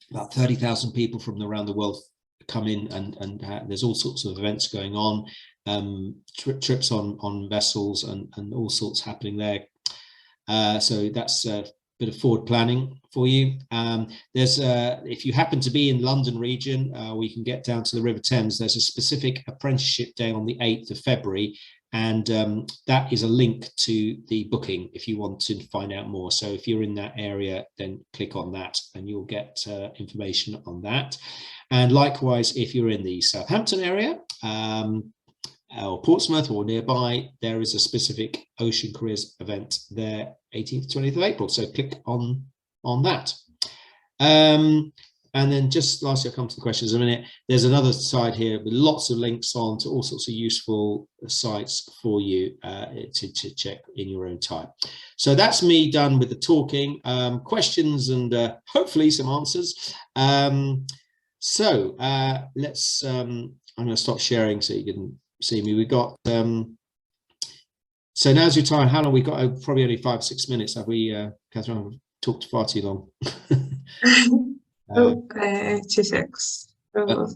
About 30,000 people from around the world come in, and there's all sorts of events going on, trips on vessels and all sorts happening there. So that's a bit of forward planning for you. There's if you happen to be in London region, we can get down to the River Thames. There's a specific apprenticeship day on the 8th of February, and that is a link to the booking if you want to find out more. So if you're in that area, then click on that and you'll get information on that. And likewise, if you're in the Southampton area or Portsmouth or nearby, there is a specific Ocean Careers event there, 18th to 20th of April. So click on that. And then just lastly, I'll come to the questions in a minute. There's another side here with lots of links on to all sorts of useful sites for you to check in your own time. So that's me done with the talking, questions and hopefully some answers. So let's, I'm going to stop sharing so you can see me. We've got, so now's your time. How long we got? Oh, probably only 5 or 6 minutes. Have we, Catherine? I've talked far too long. 26. Oh,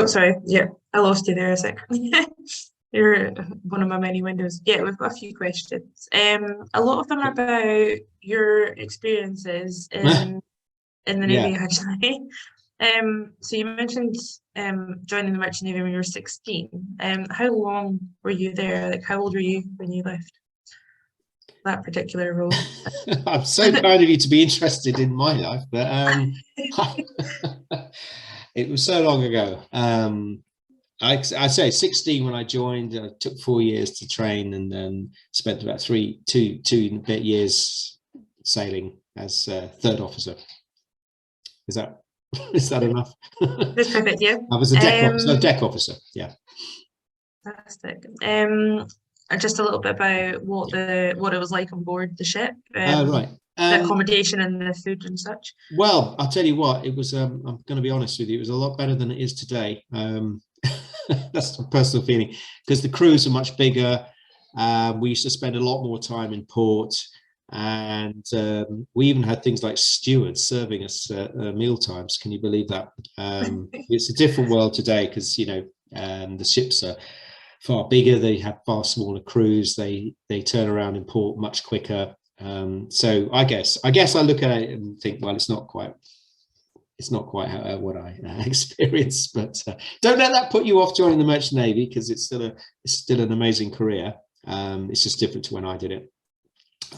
sorry. Yeah, I lost you there a sec. You're one of my many windows. Yeah, we've got a few questions. A lot of them are about your experiences in the Navy, actually. So you mentioned joining the Merchant Navy when you were 16. How long were you there? Like, how old were you when you left that particular role? I'm so kind of you to be interested in my life, but it was so long ago. I say 16 when I joined. I took 4 years to train, and then spent about two and a bit years sailing as third officer. Is that enough? That's perfect. Yeah. I was a deck officer. Yeah. Fantastic. Just a little bit about what it was like on board the ship. Right. The accommodation and the food and such. Well, I'll tell you what, it was, I'm going to be honest with you, it was a lot better than it is today. That's my personal feeling, because the crews are much bigger. We used to spend a lot more time in port, and we even had things like stewards serving us meal times. Can you believe that? It's a different world today, because the ships are far bigger, they have far smaller crews, they turn around in port much quicker. So I guess I look at it and think, well, it's not quite what I experienced, but don't let that put you off joining the Merchant Navy, because it's still an amazing career. It's just different to when I did it,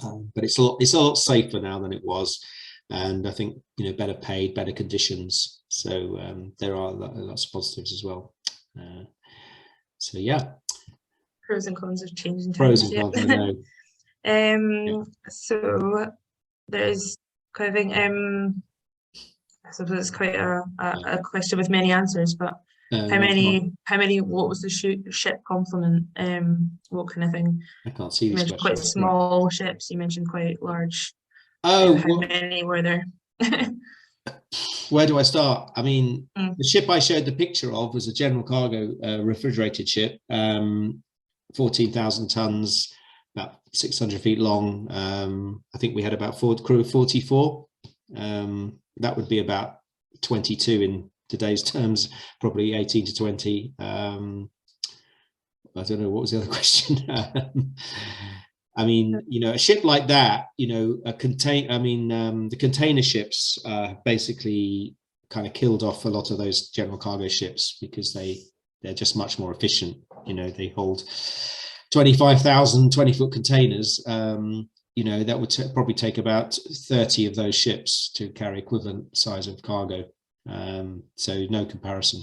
but it's a lot safer now than it was, and I think better paid, better conditions. So there are lots of positives as well. So yeah, pros and cons of changing. Pros and cons, I know. So there's kind of thing. I suppose it's quite a question with many answers, but how many? What was the ship complement? What kind of thing? I can't see these. You mentioned quite small ships. You mentioned quite large. Oh, how many were there? Where do I start? I mean, the ship I showed the picture of was a general cargo refrigerated ship, 14,000 tons, about 600 feet long. I think we had about crew of 44. That would be about 22 in today's terms, probably 18 to 20. I don't know, what was the other question? I mean, a ship like that, the container ships basically kind of killed off a lot of those general cargo ships, because they're just much more efficient. They hold 25,000 20-foot containers. That would probably take about 30 of those ships to carry equivalent size of cargo. So no comparison,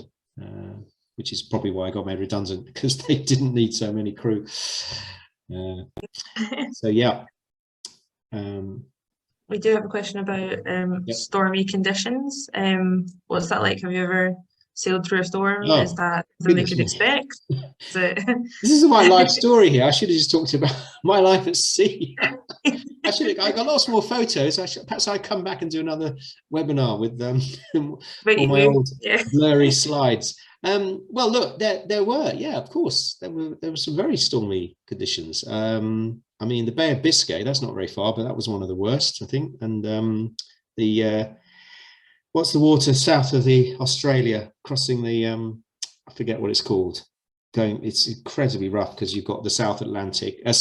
which is probably why I got made redundant, because they didn't need so many crew. So yeah. we do have a question about Yep. stormy conditions. What's that like? Have you ever sailed through a storm? Oh, Is that something they goodness could me. expect? Is it... This is my life story here. I should have just talked about my life at sea. I got lots more photos. Perhaps I come back and do another webinar with But all my old yeah. blurry slides. Well, look, there were, yeah, of course, there were some very stormy conditions. I mean, the Bay of Biscay, that's not very far, but that was one of the worst, I think. And what's the water south of the Australia, crossing the I forget what it's called. It's incredibly rough because you've got the South Atlantic, the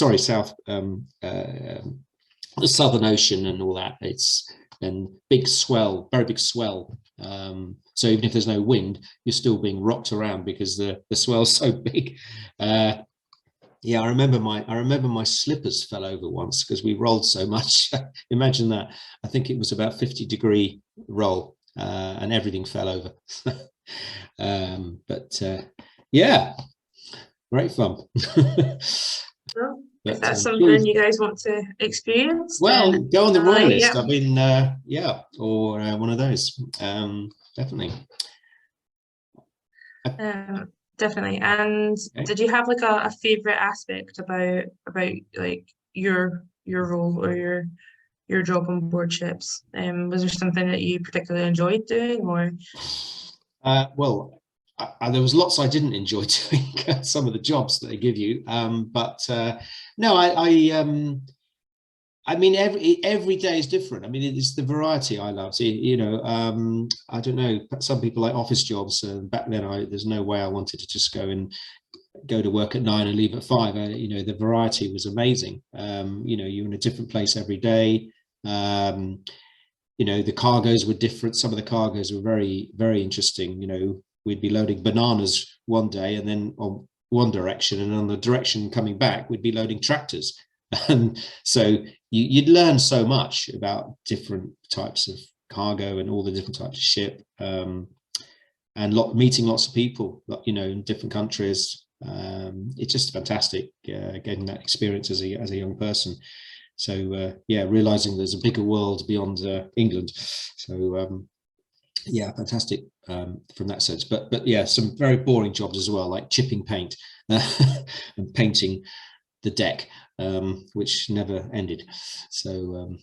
Southern Ocean and all that. And big swell, very big swell. So even if there's no wind, you're still being rocked around because the swell's so big. Yeah, I remember my slippers fell over once because we rolled so much. Imagine that. I think it was about 50-degree roll, and everything fell over. Yeah, great fun. Well, But, if that's something you guys want to experience, well, then, go on the Royal list. yeah. I mean, yeah, or one of those. Definitely. Definitely. And Okay. did you have like a favorite aspect about like your role or your job on board ships? Was there something that you particularly enjoyed doing, or? Well, there was lots I didn't enjoy doing, some of the jobs that they give you. No, I mean, every day is different. I mean, it's the variety I love. So, you know, I don't know, some people like office jobs. Back then, there's no way I wanted to just go to work at 9 and leave at 5. You know, the variety was amazing. You know, you're in a different place every day. You know, the cargoes were different. Some of the cargoes were very, very interesting. You know, we'd be loading bananas one day and then on one direction, and on the direction coming back, we'd be loading tractors. And so you'd learn so much about different types of cargo and all the different types of ship, and meeting lots of people, you know, in different countries. It's just fantastic getting that experience as a young person. So yeah, realizing there's a bigger world beyond England. So yeah, fantastic from that sense. But yeah, some very boring jobs as well, like chipping paint and painting the deck, which never ended. So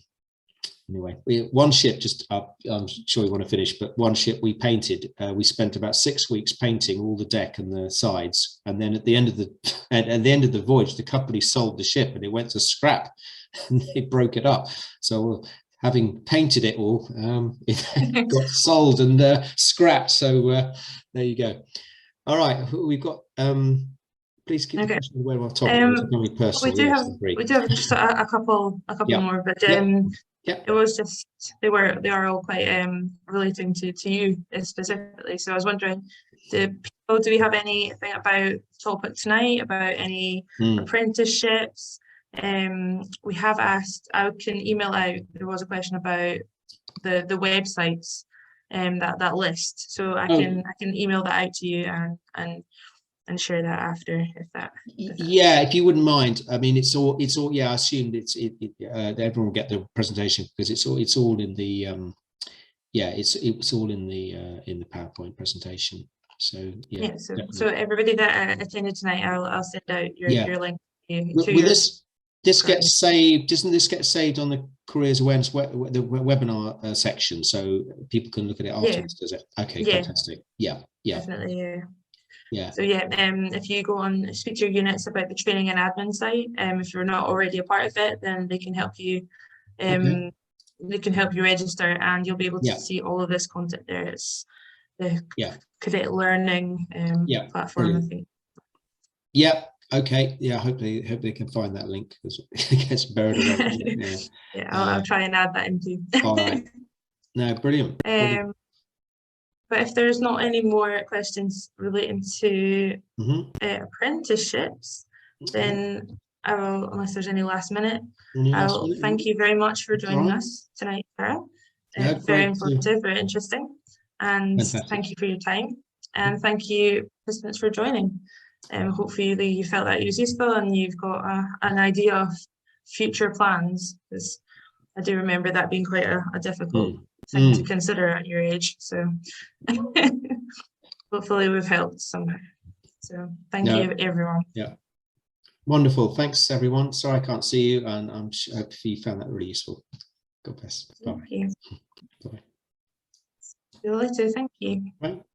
anyway, one ship, just I'm sure you want to finish, but one ship we painted, we spent about 6 weeks painting all the deck and the sides, and then at the end of the voyage, the company sold the ship and it went to scrap, and they broke it up. So having painted it all, it got sold and scrapped. So there you go. All right, we've got please keep the question away from our topic. We do have just a couple more, but it was just they are all quite relating to you specifically. So I was wondering, do we have anything about topic tonight, about any apprenticeships? We have asked, I can email out, there was a question about the websites, that list. So I can email that out to you and share that after, if that. Yeah, if you wouldn't mind. I mean, it's all. Yeah, I assumed everyone will get the presentation because it's all in the. Yeah, it's all in the PowerPoint presentation. So yeah. Yeah. So everybody that attended tonight, I'll send out your link to This gets saved. Doesn't this get saved on the Careers Awareness the webinar section, so people can look at it afterwards? Does it? Okay, fantastic. Yeah. Definitely. Yeah. So if you go on, speak to your units about the training and admin site, if you're not already a part of it, then they can help you. They can help you register, and you'll be able to see all of this content there. It's the Cadet Learning platform, brilliant. I think. Yeah. Okay. Yeah. Hope they can find that link because it gets buried away. Yeah. I'll try and add that in too. All right. No, brilliant. But if there's not any more questions relating to apprenticeships, then I will, unless there's any last minute, I'll thank you very much for joining us tonight, Sarah. Very informative, very interesting. And thank you for your time. And thank you, participants, for joining. Hopefully you felt that it was useful and you've got an idea of future plans, because I do remember that being quite a difficult thing to consider at your age. So hopefully we've helped somehow. So thank you, everyone. Yeah. Wonderful. Thanks, everyone. Sorry I can't see you, and I'm sure hope you found that really useful. God bless. Bye. Thank you. Bye. See you later. Thank you. Right.